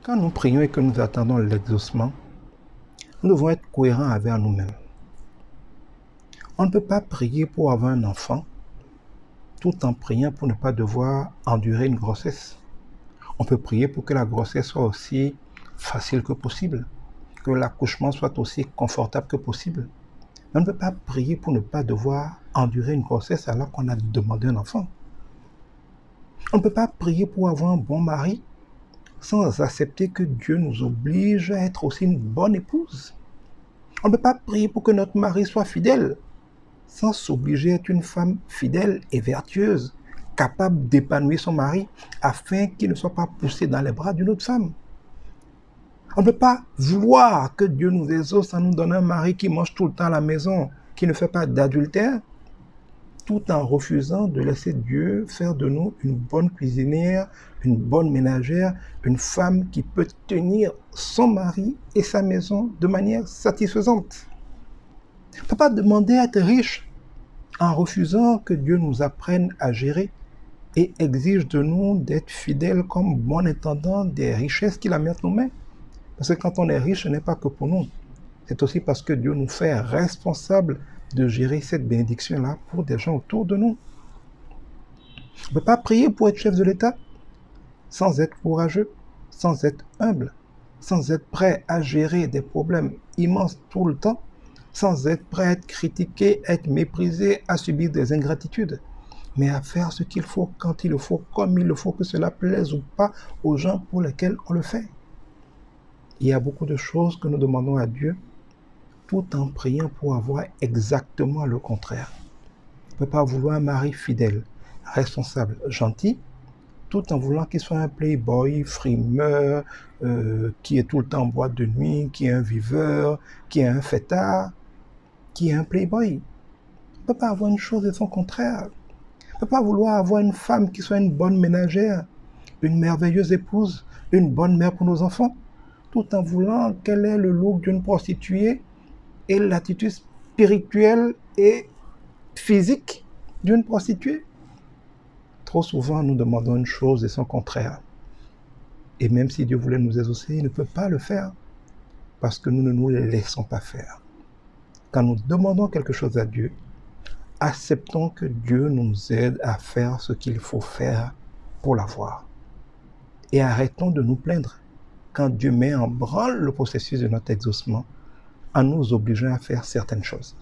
Quand nous prions et que nous attendons l'exaucement, nous devons être cohérents avec nous-mêmes. On ne peut pas prier pour avoir un enfant tout en priant pour ne pas devoir endurer une grossesse. On peut prier pour que la grossesse soit aussi facile que possible, que l'accouchement soit aussi confortable que possible. Mais on ne peut pas prier pour ne pas devoir endurer une grossesse alors qu'on a demandé un enfant. On ne peut pas prier pour avoir un bon mari sans accepter que Dieu nous oblige à être aussi une bonne épouse. On ne peut pas prier pour que notre mari soit fidèle sans s'obliger à être une femme fidèle et vertueuse, capable d'épanouir son mari afin qu'il ne soit pas poussé dans les bras d'une autre femme. On ne peut pas vouloir que Dieu nous exauce en nous donnant un mari qui mange tout le temps à la maison, qui ne fait pas d'adultère, tout en refusant de laisser Dieu faire de nous une bonne cuisinière, une bonne ménagère, une femme qui peut tenir son mari et sa maison de manière satisfaisante. On ne peut pas demander à être riche en refusant que Dieu nous apprenne à gérer et exige de nous d'être fidèles comme bon intendant des richesses qu'il a mis entre nos mains. Parce que quand on est riche, ce n'est pas que pour nous. C'est aussi parce que Dieu nous fait responsables de gérer cette bénédiction-là pour des gens autour de nous. On ne peut pas prier pour être chef de l'État sans être courageux, sans être humble, sans être prêt à gérer des problèmes immenses tout le temps, sans être prêt à être critiqué, à être méprisé, à subir des ingratitudes, mais à faire ce qu'il faut, quand il le faut, comme il le faut, que cela plaise ou pas aux gens pour lesquels on le fait. Il y a beaucoup de choses que nous demandons à Dieu tout en priant pour avoir exactement le contraire. On ne peut pas vouloir un mari fidèle, responsable, gentil, tout en voulant qu'il soit un playboy, frimeur, qui est tout le temps en boîte de nuit, qui est un viveur, qui est un fêtard, qui est un playboy. On ne peut pas avoir une chose et son contraire. On ne peut pas vouloir avoir une femme qui soit une bonne ménagère, une merveilleuse épouse, une bonne mère pour nos enfants, tout en voulant qu'elle ait le look d'une prostituée et l'attitude spirituelle et physique d'une prostituée. Trop souvent, nous demandons une chose et son contraire. Et même si Dieu voulait nous exaucer, il ne peut pas le faire parce que nous ne nous laissons pas faire. Quand nous demandons quelque chose à Dieu, acceptons que Dieu nous aide à faire ce qu'il faut faire pour l'avoir. Et arrêtons de nous plaindre quand Dieu met en branle le processus de notre exaucement en nous obligeant à faire certaines choses.